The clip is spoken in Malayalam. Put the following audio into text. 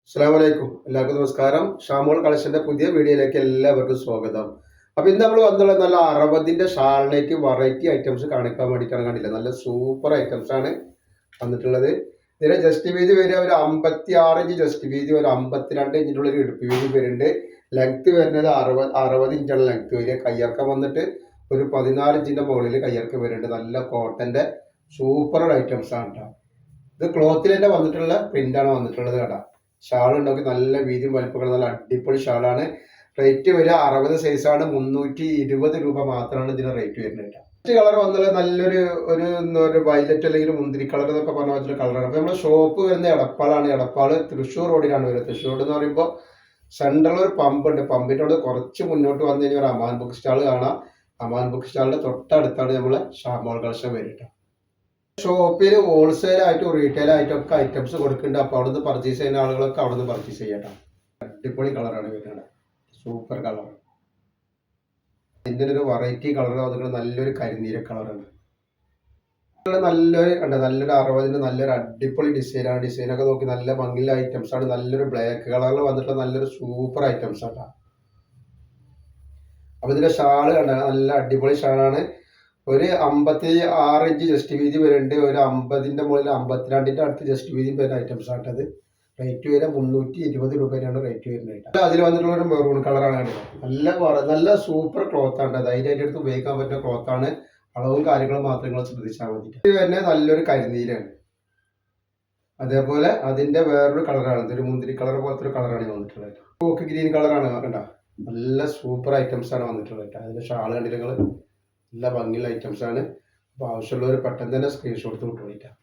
അസ്സലാമലൈക്കും. എല്ലാവർക്കും നമസ്കാരം. ഷാമോൾ കളക്ഷന്റെ പുതിയ വീഡിയോയിലേക്ക് എല്ലാവർക്കും സ്വാഗതം. അപ്പൊ ഇന്ന് നമ്മൾ വന്നുള്ള നല്ല അറബത്തിന്റെ ഷാളിലേക്ക് വെറൈറ്റി ഐറ്റംസ് കാണിക്കാൻ വേണ്ടിയിട്ടാണ്. കണ്ടില്ല, നല്ല സൂപ്പർ ഐറ്റംസ് ആണ് വന്നിട്ടുള്ളത്. ഇതിന്റെ ജസ്റ്റ് വീതി വരിക ഒരു 56 ഇഞ്ച് ജസ്റ്റ് വീതി, ഒരു 52 ഇഞ്ചിനുള്ള ഒരു ഇടുപ്പ് വീതി വരുന്നുണ്ട്. ലെങ്ത് വരുന്നത് 60 ഇഞ്ചാണ് ലെങ്ത് വരിക. കയ്യിറക്കം വന്നിട്ട് ഒരു 14 ഇഞ്ചിന്റെ മുകളിൽ കയ്യിറക്കം വരുന്നുണ്ട്. നല്ല കോട്ടന്റെ സൂപ്പർ ഐറ്റംസ് ആണ് കേട്ടോ. ഇത് ക്ലോത്തിൽ തന്നെ വന്നിട്ടുള്ള പ്രിന്റാണ് വന്നിട്ടുള്ളത് കേട്ടോ. ഷാൾ ഉണ്ടാക്കി നല്ല വീതിയും വലിപ്പങ്ങൾ, നല്ല അടിപൊളി ഷാളാണ്. റേറ്റ് വരിക 60 സൈസാണ്. 320 രൂപ മാത്രമാണ് ഇതിന് റേറ്റ് വരുന്നത്. കളർ വന്നത് നല്ലൊരു ഒരു വയലറ്റ് അല്ലെങ്കിൽ മുന്തിരി കളർ എന്നൊക്കെ പറഞ്ഞ പറ്റുന്ന കളറാണ്. അപ്പൊ നമ്മുടെ ഷോപ്പ് വരുന്ന എടപ്പാളാണ്. എടപ്പാള് തൃശ്ശൂർ റോഡിലാണ് വരുന്നത്. തൃശ്ശൂർ എന്ന് പറയുമ്പോൾ സെൻട്രൽ ഒരു പമ്പ് ഉണ്ട്. പമ്പിനോട് കുറച്ച് മുന്നോട്ട് വന്നു കഴിഞ്ഞാൽ ഒരു അമാൻ ബുക്ക് സ്റ്റാൾ കാണാം. അമാൻ ബുക്ക് സ്റ്റാളിന്റെ തൊട്ടടുത്താണ് നമ്മളെ ഷാമോൾ കളക്ഷൻ വരുന്നത്. ഷോപ്പിൽ ഹോൾസെയിൽ ആയിട്ടും റീറ്റെയിൽ ആയിട്ടും ഒക്കെ ഐറ്റംസ് കൊടുക്കുന്നുണ്ട്. അപ്പോൾ അവിടുന്ന് പർച്ചേസ് ചെയ്യുന്ന ആളുകളൊക്കെ അവിടുന്ന് പർച്ചേസ് ചെയ്യട്ടോ. അടിപൊളി കളറാണ് വരുന്നത്, സൂപ്പർ കളർ. ഇതിൻ്റെ ഒരു വെറൈറ്റി കളർ വന്നിട്ട് നല്ലൊരു കരിനീല കളറാണ്. നല്ലൊരു 60-ന്റെ നല്ലൊരു അടിപൊളി ഡിസൈനാണ്. ഡിസൈനൊക്കെ നോക്കി നല്ല ഭംഗിയുള്ള ഐറ്റംസ് ആണ്. നല്ലൊരു ബ്ലാക്ക് കളറിൽ വന്നിട്ടുള്ള നല്ലൊരു സൂപ്പർ ഐറ്റംസ് ആണ്. അപ്പൊ ഇതിന്റെ ഷാള് നല്ല അടിപൊളി ഷാളാണ്. ഒരു 56 ഇഞ്ച് ജസ്റ്റ് വീതി വരുന്നുണ്ട്. ഒരു 50ന്റെ മുകളിൽ 52ന്റെ അടുത്ത് ജസ്റ്റ് വീതി വരുന്ന ഐറ്റംസ് ആട്ടത്. റേറ്റ് വരെ 320 രൂപയാണ് റേറ്റ് വരുന്നത്. അതിൽ വന്നിട്ടുള്ള ഒരു മെറൂൺ കളറാണ്. നല്ല സൂപ്പർ ക്ലോത്ത് ആണ്. ധൈര്യമായിട്ട് എടുത്ത് ഉപയോഗിക്കാൻ പറ്റുന്ന ക്ലോത്ത് ആണ്. അളവും കാര്യങ്ങളും മാത്രം നിങ്ങൾ ശ്രദ്ധിച്ചാൽ മതി. ഇത് തന്നെ നല്ലൊരു കരിനീലാണ്. അതേപോലെ അതിന്റെ വേറൊരു കളറാണ്, ഇതൊരു മുന്തിരി കളർ പോലത്തെ ഒരു കളറാണ് വന്നിട്ടുള്ളത്. കോക്ക് ഗ്രീൻ കളറാണ്. കണ്ട, നല്ല സൂപ്പർ ഐറ്റംസ് ആണ് വന്നിട്ടുള്ളത്. അതിന്റെ ഷാള് കണ്ടിട്ട് നിങ്ങൾ നല്ല ഭംഗിയുള്ള ഐറ്റംസ് ആണ്. അപ്പോൾ ആവശ്യമുള്ളവർ പെട്ടെന്ന് തന്നെ സ്ക്രീൻഷോട്ട് വിട്ടുകൊണ്ടിട്ടാണ്.